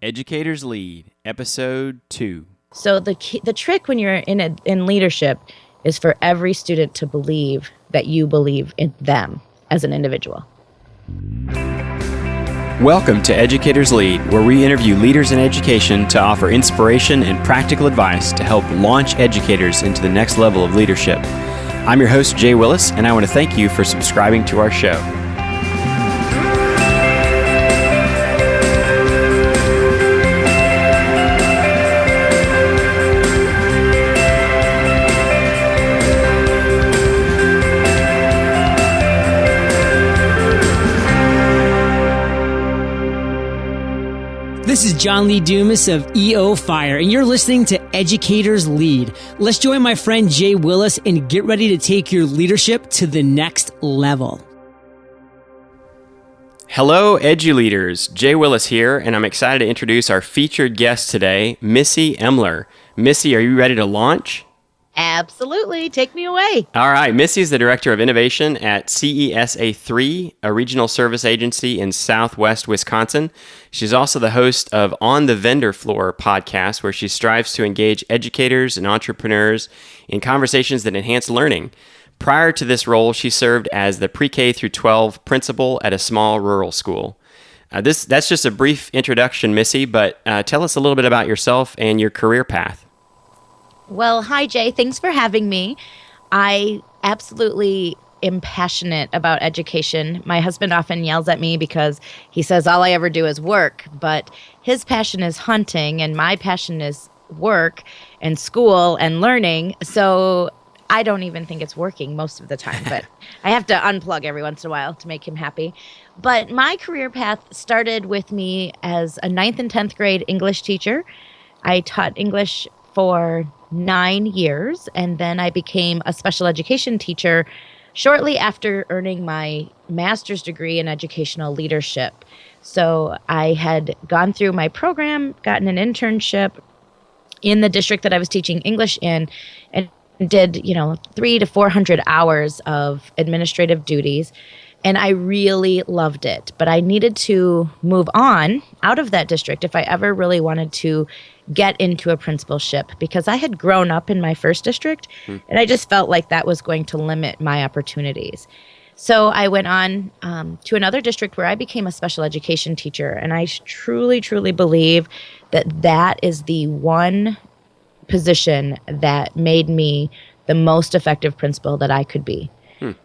Educator's Lead, Episode 2. So the trick when you're in leadership is for every student to believe that you believe in them as an individual. Welcome to Educator's Lead, where we interview leaders in education to offer inspiration and practical advice to help launch educators into the next level of leadership. I'm your host, Jay Willis, and I want to thank you for subscribing to our show. This is John Lee Dumas of EO Fire, and you're listening to Educator's Lead. Let's join my friend Jay Willis and get ready to take your leadership to the next level. Hello, EduLeaders. Jay Willis here, and I'm excited to introduce our featured guest today, Missy Emler. Missy, are you ready to launch? Absolutely. Take me away. All right. Missy is the Director of Innovation at CESA 3, a regional service agency in Southwest Wisconsin. She's also the host of On the Vendor Floor podcast, where she strives to engage educators and entrepreneurs in conversations that enhance learning. Prior to this role, she served as the pre-K through 12 principal at a small rural school. That's just a brief introduction, Missy, but tell us a little bit about yourself and your career path. Well, hi, Jay. Thanks for having me. I absolutely am passionate about education. My husband often yells at me because he says all I ever do is work, but his passion is hunting and my passion is work and school and learning. So I don't even think it's working most of the time, but I have to unplug every once in a while to make him happy. But my career path started with me as a 9th and 10th grade English teacher. I taught English for 9 years, and then I became a special education teacher shortly after earning my master's degree in educational leadership. So I had gone through my program, gotten an internship in the district that I was teaching English in, and did, 300 to 400 hours of administrative duties. And I really loved it. But I needed to move on out of that district if I ever really wanted to get into a principalship, because I had grown up in my first district and I just felt like that was going to limit my opportunities. So I went on to another district where I became a special education teacher. And I truly, truly believe that that is the one position that made me the most effective principal that I could be.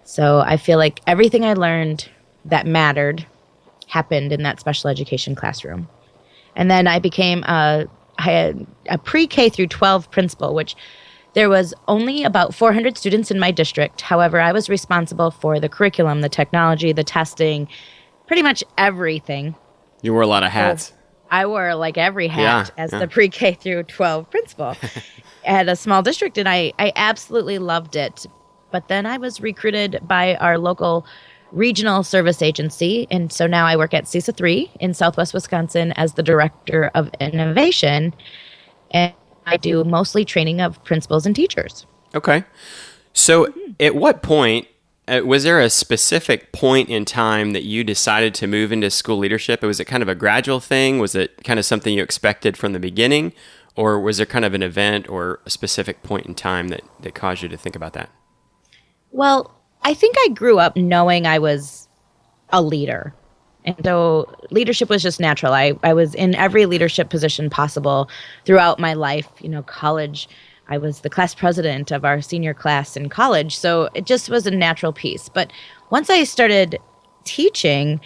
So I feel like everything I learned that mattered happened in that special education classroom. And then I became a pre-K through 12 principal, which there was only about 400 students in my district. However, I was responsible for the curriculum, the technology, the testing, pretty much everything. You wore a lot of hats. So I wore like every hat as the pre-K through 12 principal at a small district, and I absolutely loved it. But then I was recruited by our local regional service agency, and so now I work at CESA 3 in Southwest Wisconsin as the Director of Innovation, and I do mostly training of principals and teachers. Okay. So at what point, was there a specific point in time that you decided to move into school leadership? Was it kind of a gradual thing? Was it kind of something you expected from the beginning? Or was there kind of an event or a specific point in time that caused you to think about that? Well, I think I grew up knowing I was a leader. And so leadership was just natural. I was in every leadership position possible throughout my life. College, I was the class president of our senior class in college. So it just was a natural piece. But once I started teaching,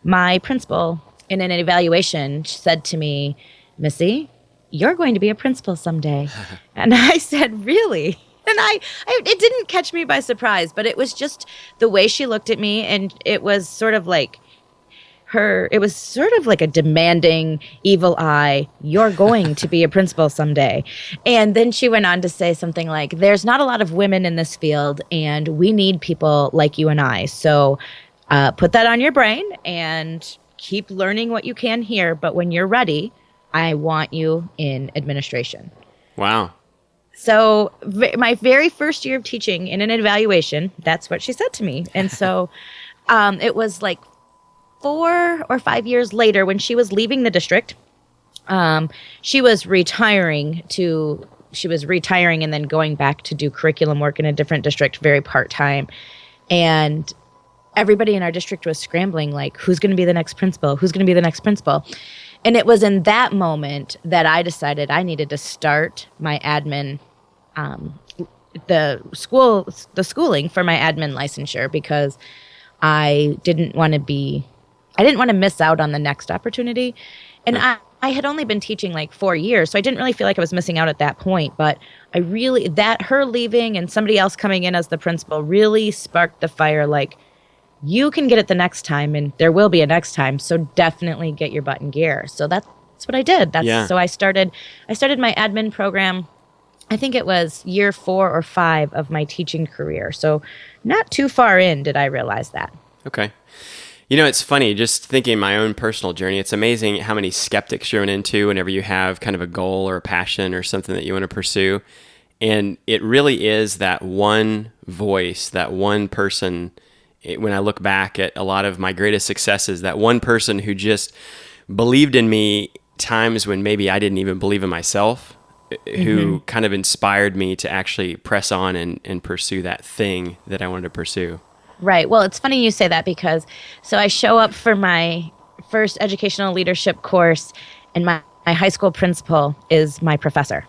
my principal in an evaluation said to me, "Missy, you're going to be a principal someday." And I said, "Really?" And it didn't catch me by surprise, but it was just the way she looked at me, and it was sort of like a demanding, evil eye, "You're going to be a principal someday." And then she went on to say something like, "There's not a lot of women in this field, and we need people like you and I. So put that on your brain and keep learning what you can here. But when you're ready, I want you in administration." Wow. So my very first year of teaching in an evaluation, that's what she said to me. And so it was like 4 or 5 years later when she was leaving the district. She was retiring and then going back to do curriculum work in a different district, very part-time. And everybody in our district was scrambling, like, who's going to be the next principal? Who's going to be the next principal? And it was in that moment that I decided I needed to start my admin, the schooling for my admin licensure, because I didn't want to miss out on the next opportunity. And I had only been teaching like 4 years, so I didn't really feel like I was missing out at that point. But her leaving and somebody else coming in as the principal really sparked the fire, like, you can get it the next time, and there will be a next time. So definitely get your butt in gear. So that's what I did. So I started my admin program. I think it was year 4 or 5 of my teaching career. So not too far in did I realize that. Okay. You know, it's funny, just thinking my own personal journey, it's amazing how many skeptics you run into whenever you have kind of a goal or a passion or something that you want to pursue. And it really is that one voice, that one person. When I look back at a lot of my greatest successes, that one person who just believed in me times when maybe I didn't even believe in myself, who kind of inspired me to actually press on and pursue that thing that I wanted to pursue. Right. Well, it's funny you say that, because so I show up for my first educational leadership course, and my high school principal is my professor.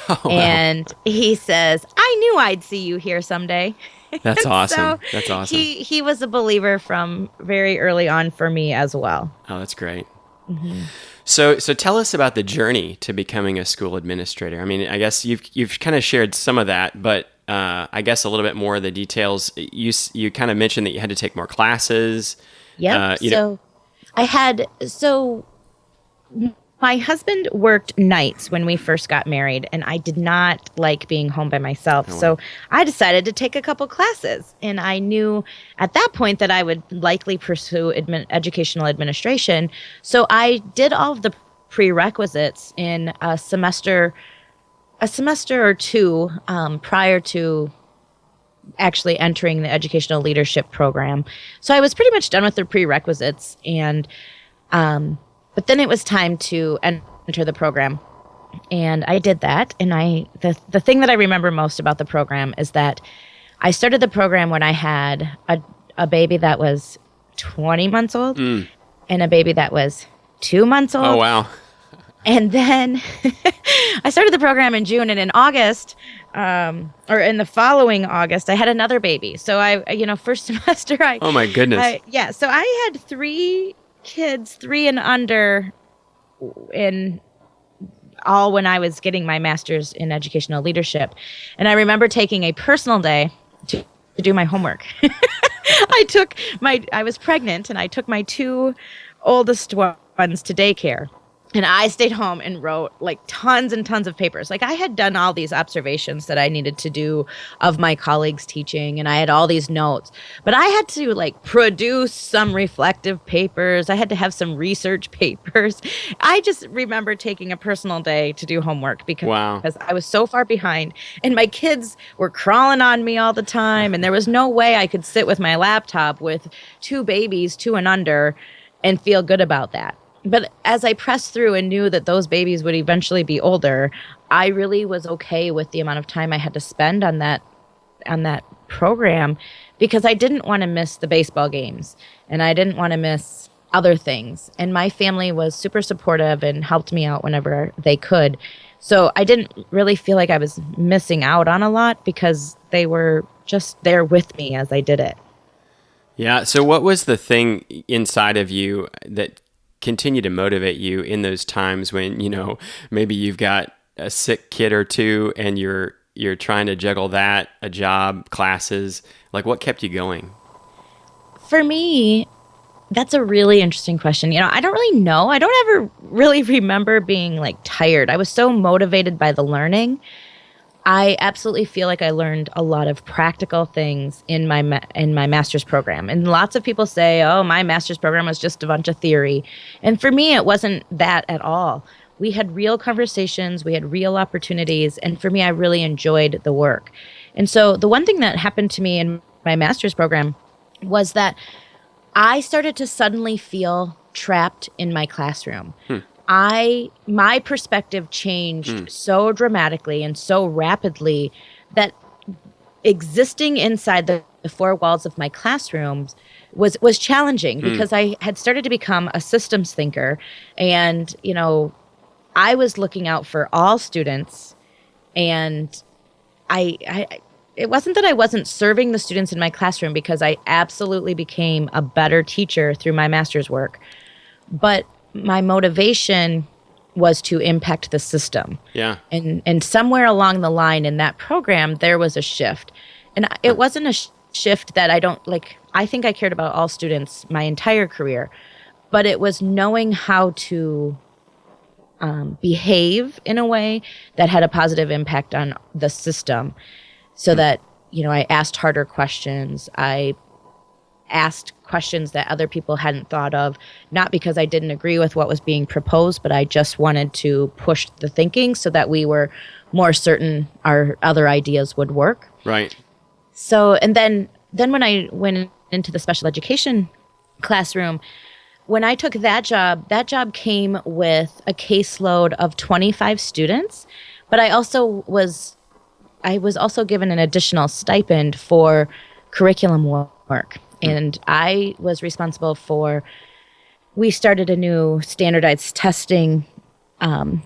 Oh, wow. And he says, I knew I'd see you here someday. That's awesome. So that's awesome. He was a believer from very early on for me as well. Oh, that's great. Mm-hmm. So tell us about the journey to becoming a school administrator. I mean, I guess you've kind of shared some of that, but I guess a little bit more of the details. You kind of mentioned that you had to take more classes. Yeah. My husband worked nights when we first got married, and I did not like being home by myself. Oh, so I decided to take a couple classes, and I knew at that point that I would likely pursue educational administration. So I did all of the prerequisites in a semester or two prior to actually entering the educational leadership program. So I was pretty much done with the prerequisites, and but then it was time to enter the program, and I did that. And the thing that I remember most about the program is that I started the program when I had a baby that was 20 months old and a baby that was 2 months old. Oh, wow. And then I started the program in June, and in August, or in the following August, I had another baby. So first semester, oh my goodness. So I had 3 kids, 3 and under, in all when I was getting my master's in educational leadership. And I remember taking a personal day to do my homework. I was pregnant, and I took my 2 oldest ones to daycare. And I stayed home and wrote like tons and tons of papers. Like, I had done all these observations that I needed to do of my colleagues teaching, and I had all these notes. But I had to like produce some reflective papers. I had to have some research papers. I just remember taking a personal day to do homework because I was so far behind. And my kids were crawling on me all the time, and there was no way I could sit with my laptop with 2 babies, 2 and under, and feel good about that. But as I pressed through and knew that those babies would eventually be older, I really was okay with the amount of time I had to spend on that program, because I didn't want to miss the baseball games, and I didn't want to miss other things. And my family was super supportive and helped me out whenever they could. So I didn't really feel like I was missing out on a lot, because they were just there with me as I did it. Yeah. So what was the thing inside of you that continue to motivate you in those times when, maybe you've got a sick kid or 2 and you're trying to juggle that, a job, classes? Like, what kept you going? For me, that's a really interesting question. I don't really know. I don't ever really remember being like tired. I was so motivated by the learning. I absolutely feel like I learned a lot of practical things in my master's program. And lots of people say, oh, my master's program was just a bunch of theory. And for me, it wasn't that at all. We had real conversations. We had real opportunities. And for me, I really enjoyed the work. And so the one thing that happened to me in my master's program was that I started to suddenly feel trapped in my classroom. my perspective changed so dramatically and so rapidly that existing inside the four walls of my classrooms was challenging because I had started to become a systems thinker, and I was looking out for all students, and I it wasn't that I wasn't serving the students in my classroom, because I absolutely became a better teacher through my master's work, but my motivation was to impact the system. Yeah. And somewhere along the line in that program, there was a shift. And it wasn't a shift that I think I cared about all students my entire career, but it was knowing how to behave in a way that had a positive impact on the system, so that, I asked harder questions. I asked questions that other people hadn't thought of, not because I didn't agree with what was being proposed, but I just wanted to push the thinking so that we were more certain our other ideas would work. Right. So, and then when I went into the special education classroom, when I took that job came with a caseload of 25 students, but I was also given an additional stipend for curriculum work. And I was responsible we started a new standardized testing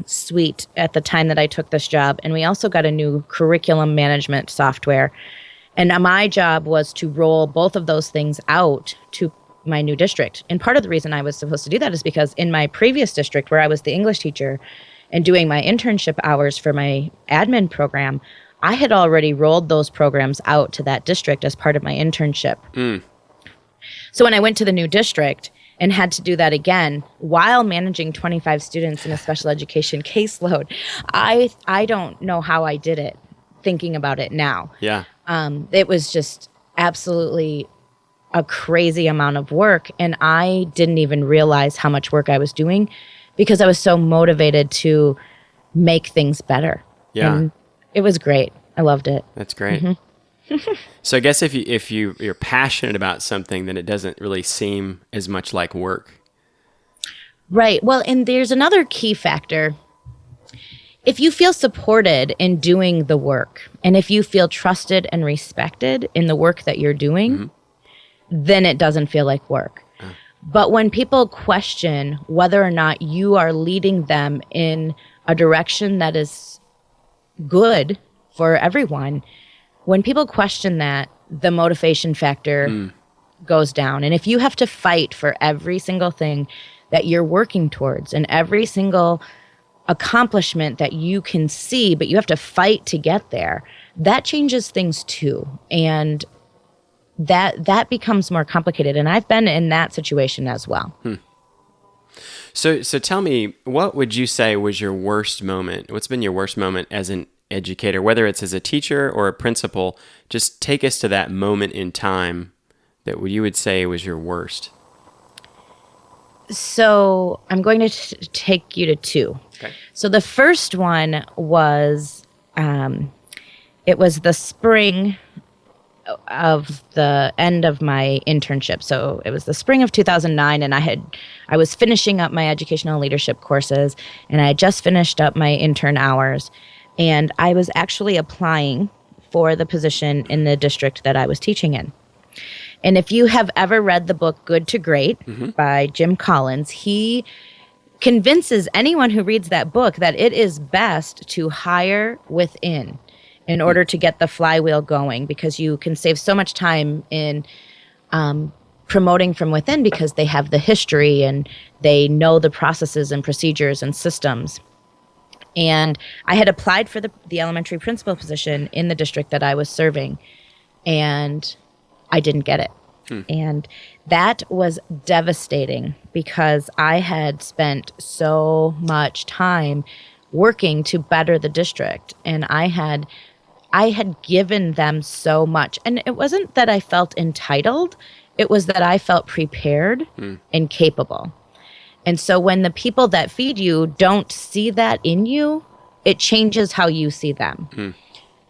suite at the time that I took this job. And we also got a new curriculum management software. And my job was to roll both of those things out to my new district. And part of the reason I was supposed to do that is because in my previous district, where I was the English teacher and doing my internship hours for my admin program, I had already rolled those programs out to that district as part of my internship. So when I went to the new district and had to do that again while managing 25 students in a special education caseload, I don't know how I did it, thinking about it now. Yeah. It was just absolutely a crazy amount of work, and I didn't even realize how much work I was doing because I was so motivated to make things better. Yeah. And it was great. I loved it. That's great. So I guess if you're passionate about something, then it doesn't really seem as much like work. Right. Well, and there's another key factor. If you feel supported in doing the work, and if you feel trusted and respected in the work that you're doing, then it doesn't feel like work. But when people question whether or not you are leading them in a direction that is good for everyone, when people question that, the motivation factor goes down. And if you have to fight for every single thing that you're working towards and every single accomplishment that you can see, but you have to fight to get there, that changes things too. And that becomes more complicated. And I've been in that situation as well. So tell me, what would you say was your worst moment? What's been your worst moment as an educator, whether it's as a teacher or a principal? Just take us to that moment in time that you would say was your worst. So I'm going to take you to two. Okay. So the first one was, it was the spring of the end of my internship. So it was the spring of 2009, and I was finishing up my educational leadership courses, and I had just finished up my intern hours, and I was actually applying for the position in the district that I was teaching in. And if you have ever read the book Good to Great by Jim Collins, he convinces anyone who reads that book that it is best to hire within in order to get the flywheel going, because you can save so much time in promoting from within, because they have the history and they know the processes and procedures and systems. And I had applied for the elementary principal position in the district that I was serving, and I didn't get it. And that was devastating, because I had spent so much time working to better the district, and I had given them so much. And it wasn't that I felt entitled, it was that I felt prepared and capable. And so when the people that feed you don't see that in you, it changes how you see them.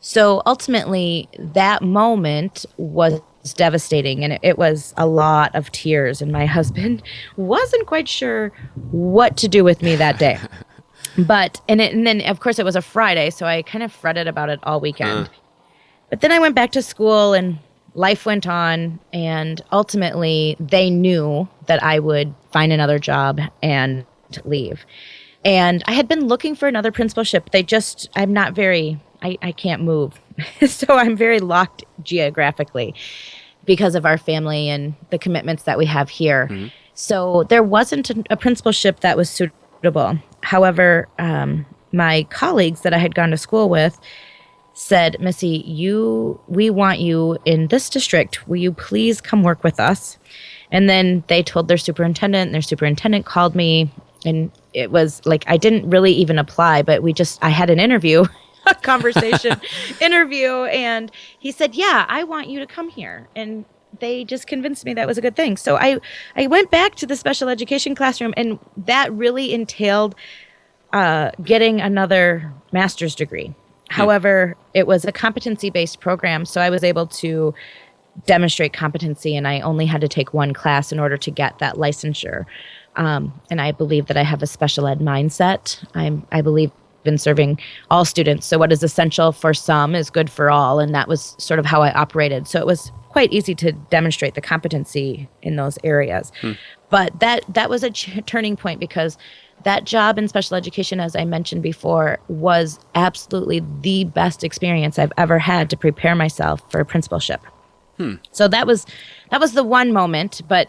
So ultimately, that moment was devastating, and it was a lot of tears, and my husband wasn't quite sure what to do with me that day. But and then of course it was a Friday, so I kind of fretted about it all weekend. But then I went back to school and life went on, and ultimately they knew that I would find another job and leave. And I had been looking for another principalship. I'm not very, I can't move. So I'm very locked geographically because of our family and the commitments that we have here. Mm-hmm. So there wasn't a principalship that was suitable. However, my colleagues that I had gone to school with said, Missy, we want you in this district. Will you please come work with us? And then they told their superintendent, and their superintendent called me, and it was like I didn't really even apply, but I had an interview, a conversation interview, and he said, yeah, I want you to come here. And they just convinced me that was a good thing. So I went back to the special education classroom, and that really entailed getting another master's degree. However, it was a competency-based program, so I was able to demonstrate competency, and I only had to take one class in order to get that licensure. And I believe that I have a special ed mindset. I believe in serving all students. So what is essential for some is good for all, and that was sort of how I operated. So it was quite easy to demonstrate the competency in those areas. But that was a turning point, because that job in special education, as I mentioned before, was absolutely the best experience I've ever had to prepare myself for a principalship. So that was the one moment, but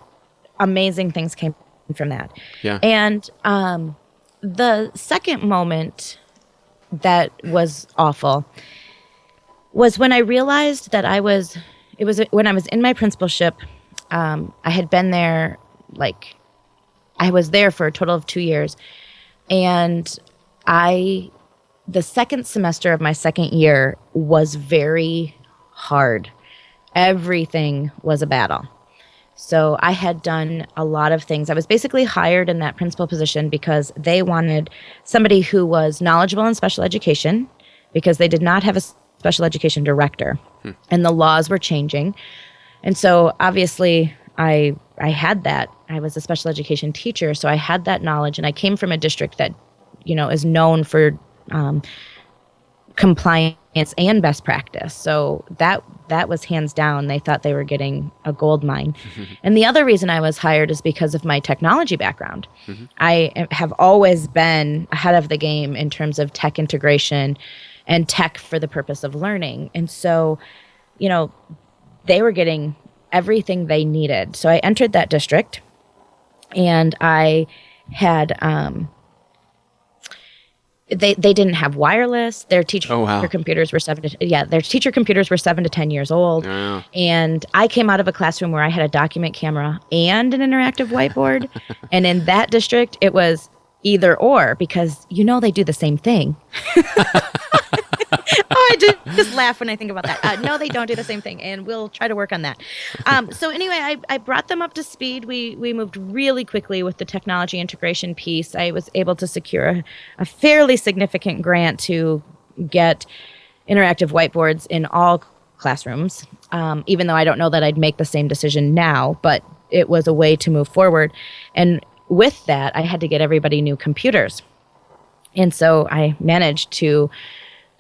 amazing things came from that. Yeah. And the second moment that was awful was when I realized that when I was in my principalship. I had been there, I was there for a total of 2 years. And the second semester of my second year was very hard. Everything was a battle. So I had done a lot of things. I was basically hired in that principal position because they wanted somebody who was knowledgeable in special education, because they did not have a special education director, and the laws were changing. And so obviously I had that. I was a special education teacher, so I had that knowledge, and I came from a district that, is known for compliance and best practice. So that was hands down. They thought they were getting a gold mine. And the other reason I was hired is because of my technology background. I have always been ahead of the game in terms of tech integration and tech for the purpose of learning. And so, they were getting everything they needed. So I entered that district, and I had they didn't have wireless. Their teacher computers were 7 to 10 years old. Oh. And I came out of a classroom where I had a document camera and an interactive whiteboard. And in that district, it was either or, because they do the same thing. I just laugh when I think about that. No, they don't do the same thing, and we'll try to work on that. So anyway, I brought them up to speed. We moved really quickly with the technology integration piece. I was able to secure a fairly significant grant to get interactive whiteboards in all classrooms, even though I don't know that I'd make the same decision now, but it was a way to move forward. And with that, I had to get everybody new computers. And so I managed to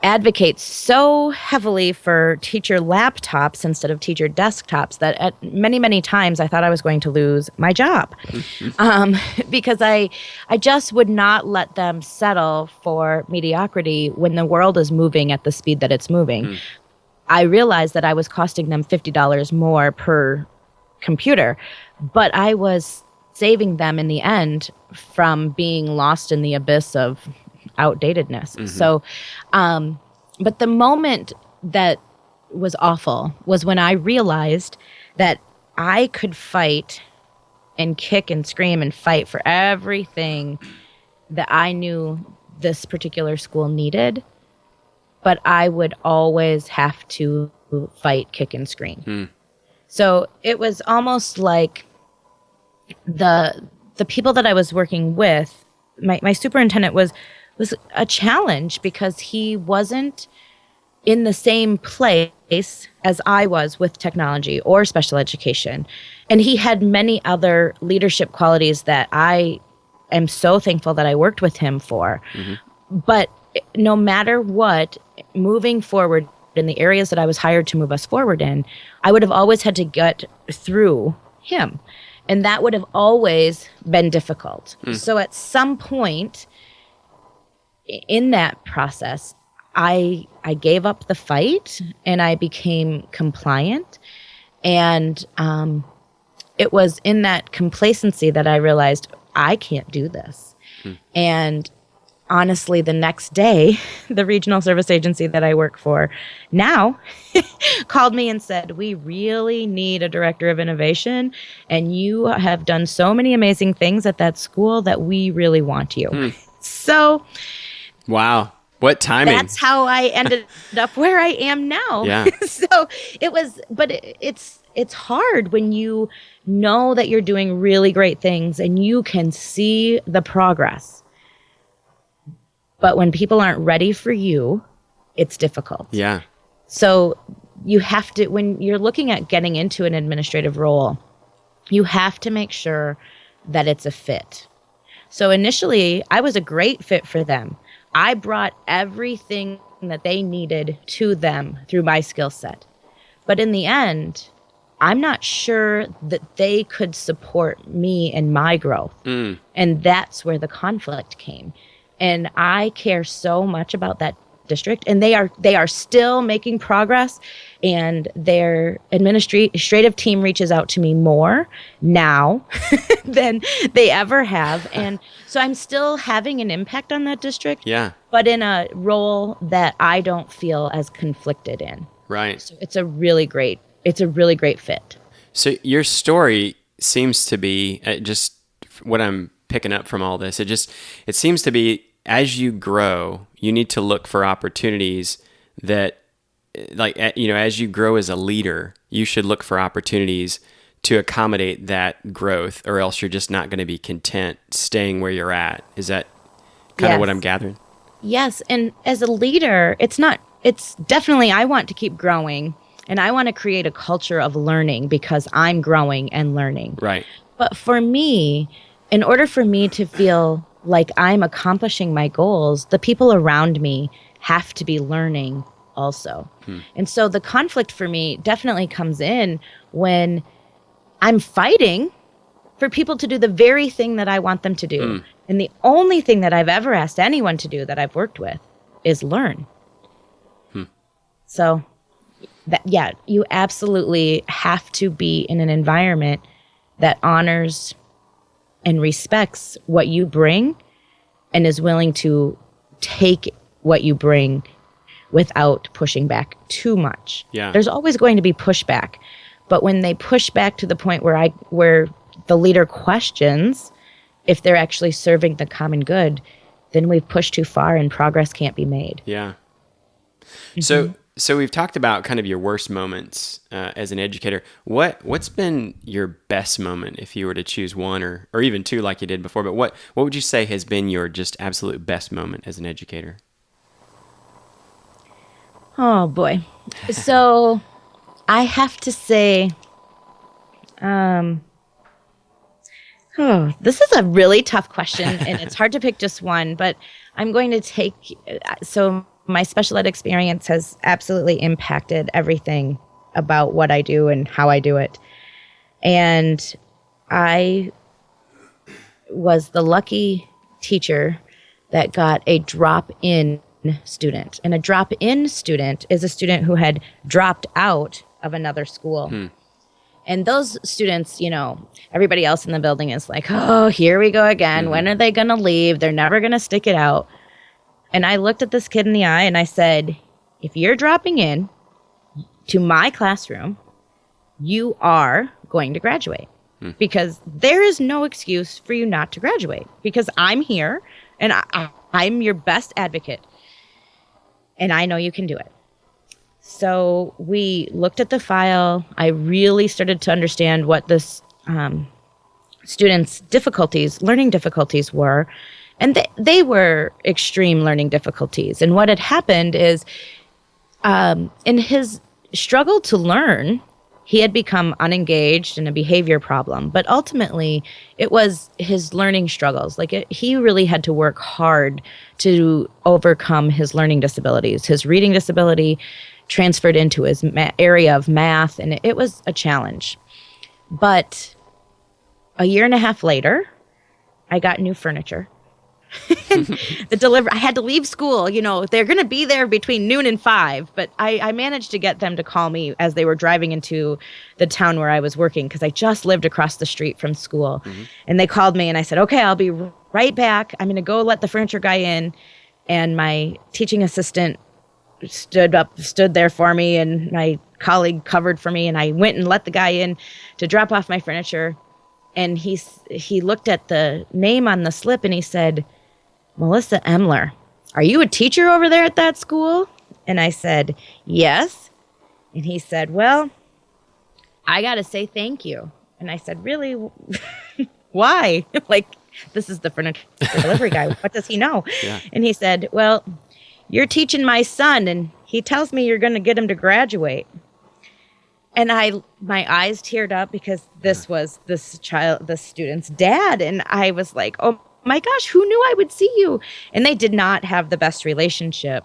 advocate so heavily for teacher laptops instead of teacher desktops that at many times I thought I was going to lose my job, because I just would not let them settle for mediocrity when the world is moving at the speed that it's moving. I realized that I was costing them $50 more per computer, but I was saving them in the end from being lost in the abyss of outdatedness. So, but the moment that was awful was when I realized that I could fight and kick and scream and fight for everything that I knew this particular school needed, but I would always have to fight, kick, and scream. So it was almost like the people that I was working with, my superintendent was a challenge, because he wasn't in the same place as I was with technology or special education. And he had many other leadership qualities that I am so thankful that I worked with him for. But no matter what, moving forward in the areas that I was hired to move us forward in, I would have always had to get through him. And that would have always been difficult. So at some point in that process, I gave up the fight and I became compliant. And it was in that complacency that I realized I can't do this. And honestly, the next day, the regional service agency that I work for now called me and said, we really need a director of innovation. And you have done so many amazing things at that school that we really want you. So, wow. What timing. That's how I ended up where I am now. Yeah. So it was, but it's hard when you know that you're doing really great things and you can see the progress. But when people aren't ready for you, it's difficult. Yeah. So you have to, when you're looking at getting into an administrative role, you have to make sure that it's a fit. So initially, I was a great fit for them. I brought everything that they needed to them through my skill set. But in the end, I'm not sure that they could support me and my growth. And that's where the conflict came. And I care so much about that district, and they are still making progress, and their administrative team reaches out to me more now than they ever have. And so I'm still having an impact on that district, but in a role that I don't feel as conflicted in. Right. So it's a really great fit. So your story seems to be, just what I'm picking up from all this, it seems to be, as you grow, you need to look for opportunities that, like, as you grow as a leader, you should look for opportunities to accommodate that growth, or else you're just not going to be content staying where you're at. Is that kind of what I'm gathering? Yes. And as a leader, it's definitely, I want to keep growing, and I want to create a culture of learning because I'm growing and learning. Right. But for me, in order for me to feel like I'm accomplishing my goals, the people around me have to be learning also. And so the conflict for me definitely comes in when I'm fighting for people to do the very thing that I want them to do. And the only thing that I've ever asked anyone to do that I've worked with is learn. So you absolutely have to be in an environment that honors and respects what you bring and is willing to take what you bring without pushing back too much. Yeah. There's always going to be pushback, but when they push back to the point where the leader questions if they're actually serving the common good, then we've pushed too far and progress can't be made. Yeah. So we've talked about kind of your worst moments as an educator. What's been your best moment, if you were to choose one or even two like you did before? But what would you say has been your just absolute best moment as an educator? Oh, boy. So I have to say, this is a really tough question, and it's hard to pick just one, but I'm going to take, my special ed experience has absolutely impacted everything about what I do and how I do it. And I was the lucky teacher that got a drop-in student. And a drop-in student is a student who had dropped out of another school. And those students, everybody else in the building is like, oh, here we go again. When are they going to leave? They're never going to stick it out. And I looked at this kid in the eye and I said, if you're dropping in to my classroom, you are going to graduate. Because there is no excuse for you not to graduate. Because I'm here and I'm your best advocate. And I know you can do it. So we looked at the file. I really started to understand what this students' learning difficulties were. And they were extreme learning difficulties. And what had happened is In his struggle to learn, he had become unengaged and a behavior problem. But ultimately, it was his learning struggles. He really had to work hard to overcome his learning disabilities. His reading disability transferred into his area of math, and it was a challenge. But a year and a half later, I got new furniture. I had to leave school. They're going to be there between noon and 5, but I managed to get them to call me as they were driving into the town where I was working, because I just lived across the street from school. Mm-hmm. And they called me and I said, okay, I'll be right back. I'm going to go let the furniture guy in. And my teaching assistant stood there for me, and my colleague covered for me, and I went and let the guy in to drop off my furniture. And he looked at the name on the slip and he said, Missy Emler, are you a teacher over there at that school? And I said, yes. And he said, well, I got to say thank you. And I said, really? Why? This is the furniture delivery guy. What does he know? Yeah. And he said, well, you're teaching my son, and he tells me you're going to get him to graduate. And my eyes teared up, because this was this student's dad. And I was like, oh my gosh, who knew I would see you? And they did not have the best relationship,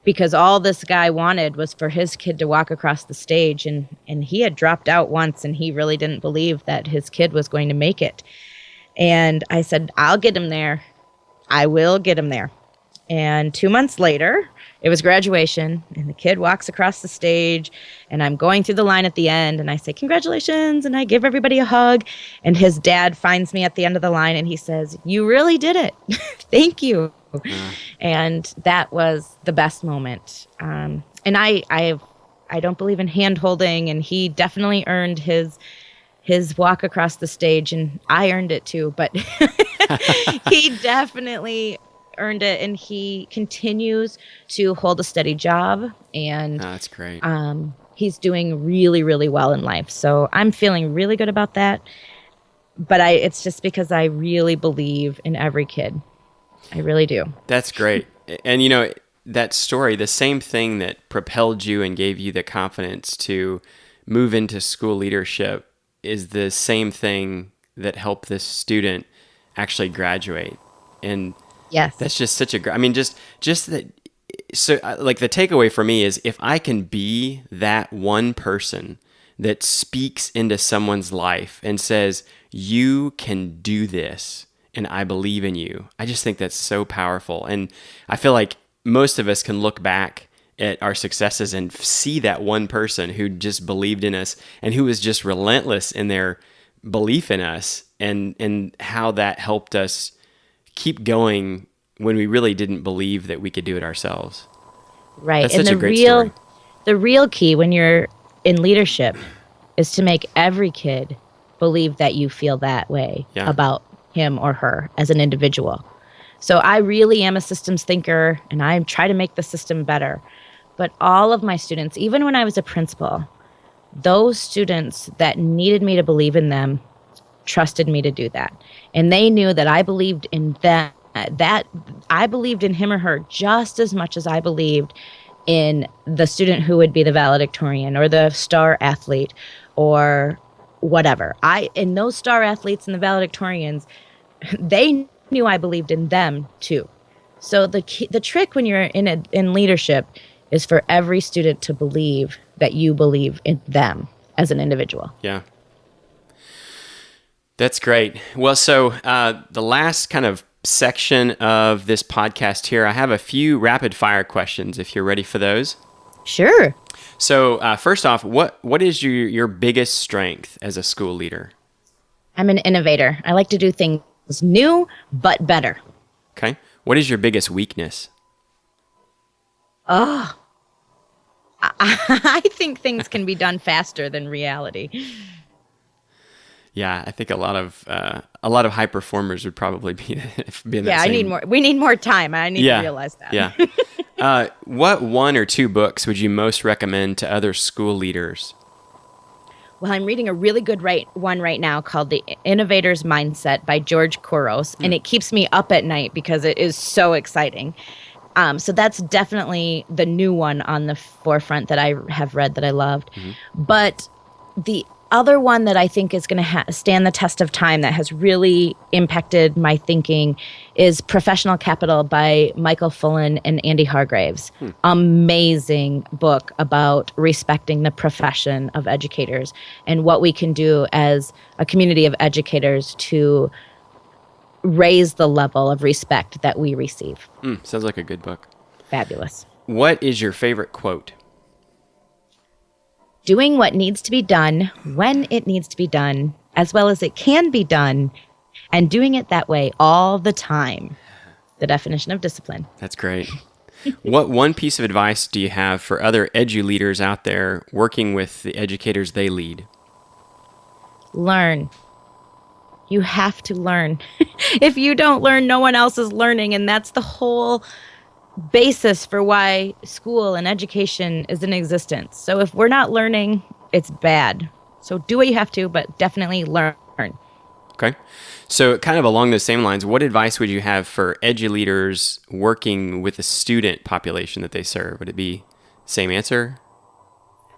because all this guy wanted was for his kid to walk across the stage. And he had dropped out once, and he really didn't believe that his kid was going to make it. And I said, I'll get him there. I will get him there. And 2 months later, it was graduation, and the kid walks across the stage, and I'm going through the line at the end, and I say, congratulations, and I give everybody a hug. And his dad finds me at the end of the line, and he says, you really did it. Thank you. Yeah. And that was the best moment. And I don't believe in hand-holding, and he definitely earned his walk across the stage, and I earned it too, but he definitely earned it, and he continues to hold a steady job, and that's great. He's doing really, really well in life. So I'm feeling really good about that. But it's just because I really believe in every kid. I really do. That's great. And that story, the same thing that propelled you and gave you the confidence to move into school leadership, is the same thing that helped this student actually graduate. And yes, that's just such a just that. So the takeaway for me is, if I can be that one person that speaks into someone's life and says, you can do this, and I believe in you, I just think that's so powerful. And I feel like most of us can look back at our successes and see that one person who just believed in us, and who was just relentless in their belief in us, and how that helped us keep going when we really didn't believe that we could do it ourselves. Right. That's and such a great story. The real key when you're in leadership is to make every kid believe that you feel that way about him or her as an individual. So I really am a systems thinker, and I try to make the system better. But all of my students, even when I was a principal, those students that needed me to believe in them trusted me to do that. And they knew that I believed in them, that I believed in him or her just as much as I believed in the student who would be the valedictorian or the star athlete or whatever. And those star athletes and the valedictorians, they knew I believed in them too. So the trick when you're in leadership is for every student to believe that you believe in them as an individual. Yeah. That's great. Well, so the last kind of section of this podcast here, I have a few rapid fire questions if you're ready for those. Sure. So first off, what is your biggest strength as a school leader? I'm an innovator. I like to do things new, but better. Okay. What is your biggest weakness? Oh, I think things can be done faster than reality. Yeah, I think a lot of high performers would probably be in that same. I need more. We need more time. I need to realize that. Yeah. What one or two books would you most recommend to other school leaders? Well, I'm reading a really good one right now called The Innovator's Mindset by George Couros, and it keeps me up at night because it is so exciting. So that's definitely the new one on the forefront that I have read that I loved. But the other one that I think is going to stand the test of time that has really impacted my thinking is Professional Capital by Michael Fullen and Andy Hargraves. Amazing book about respecting the profession of educators and what we can do as a community of educators to raise the level of respect that we receive. Sounds like a good book. Fabulous. What is your favorite quote? Doing what needs to be done when it needs to be done, as well as it can be done, and doing it that way all the time. The definition of discipline. That's great. What one piece of advice do you have for other edu leaders out there working with the educators they lead? Learn. You have to learn. If you don't learn, no one else is learning, and that's the whole basis for why school and education is in existence. So if we're not learning, it's bad. So do what you have to, but definitely learn. Okay. So kind of along those same lines, what advice would you have for edu leaders working with the student population that they serve? Would it be same answer?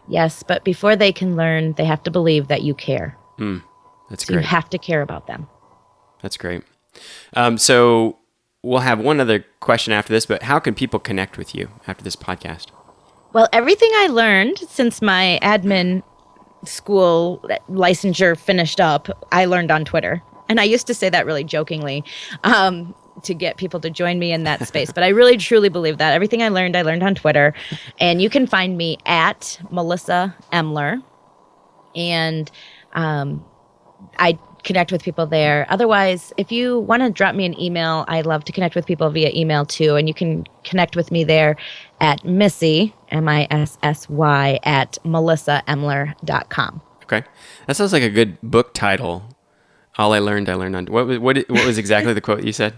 Yes, but before they can learn, they have to believe that you care. That's So you great. have to care about them. That's great. So we'll have one other question after this, but how can people connect with you after this podcast? Well, everything I learned since my admin school licensure finished up, I learned on Twitter. And I used to say that really jokingly to get people to join me in that space. But I really, truly believe that. Everything I learned on Twitter. And you can find me at Missy Emler. And I connect with people there. Otherwise, if you want to drop me an email, I love to connect with people via email too. And you can connect with me there at Missy, Missy, at melissaemler.com. Okay. That sounds like a good book title. All I learned on... What was exactly the quote you said?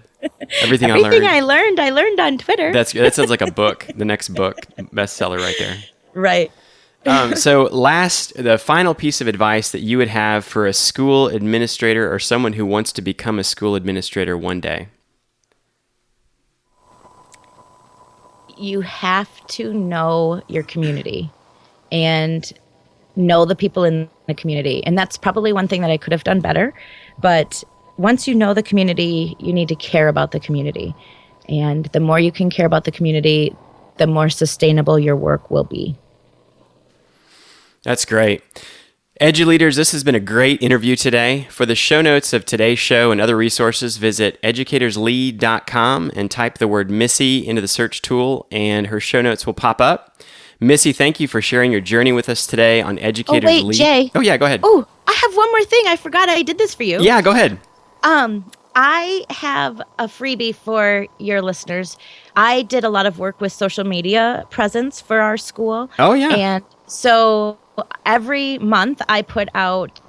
Everything I learned on Twitter. That sounds like a book, the next book, bestseller right there. Right. So the final piece of advice that you would have for a school administrator or someone who wants to become a school administrator one day. You have to know your community and know the people in the community. And that's probably one thing that I could have done better. But once you know the community, you need to care about the community. And the more you can care about the community, the more sustainable your work will be. That's great. EduLeaders, this has been a great interview today. For the show notes of today's show and other resources, visit educatorslead.com and type the word Missy into the search tool, and her show notes will pop up. Missy, thank you for sharing your journey with us today on Educators Lead. Oh, wait, Jay. Oh, yeah, go ahead. Oh, I have one more thing. I forgot I did this for you. Yeah, go ahead. I have a freebie for your listeners. I did a lot of work with social media presence for our school. Oh, yeah. And so every month I put out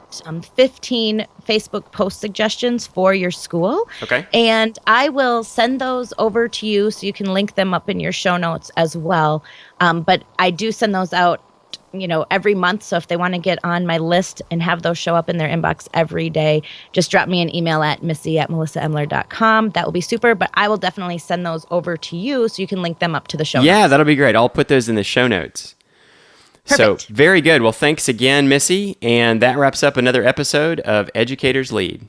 15 Facebook post suggestions for your school. Okay. And I will send those over to you so you can link them up in your show notes as well. But I do send those out, every month. So if they want to get on my list and have those show up in their inbox every day, just drop me an email at missy@melissaemler.com. That will be super. But I will definitely send those over to you so you can link them up to the show notes. Yeah, that'll be great. I'll put those in the show notes. Perfect. So, very good. Well, thanks again, Missy. And that wraps up another episode of Educators Lead.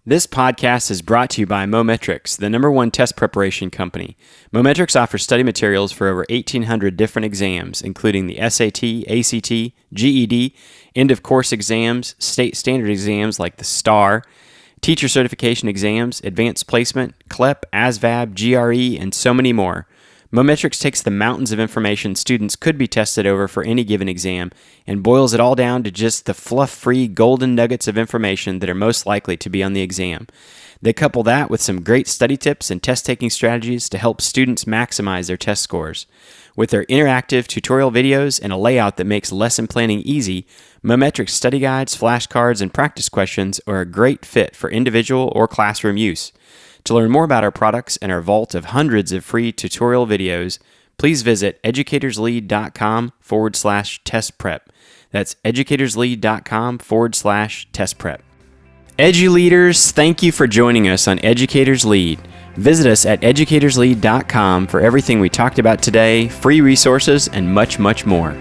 This podcast is brought to you by Mometrics, the #1 test preparation company. Mometrics offers study materials for over 1,800 different exams, including the SAT, ACT, GED, end-of-course exams, state standard exams like the STAR, teacher certification exams, advanced placement, CLEP, ASVAB, GRE, and so many more. Mometrics takes the mountains of information students could be tested over for any given exam and boils it all down to just the fluff-free golden nuggets of information that are most likely to be on the exam. They couple that with some great study tips and test-taking strategies to help students maximize their test scores. With their interactive tutorial videos and a layout that makes lesson planning easy, Mometrics study guides, flashcards, and practice questions are a great fit for individual or classroom use. To learn more about our products and our vault of hundreds of free tutorial videos, please visit educatorslead.com/test prep. That's educatorslead.com/test prep. EduLeaders, thank you for joining us on Educators Lead. Visit us at educatorslead.com for everything we talked about today, free resources, and much, much more.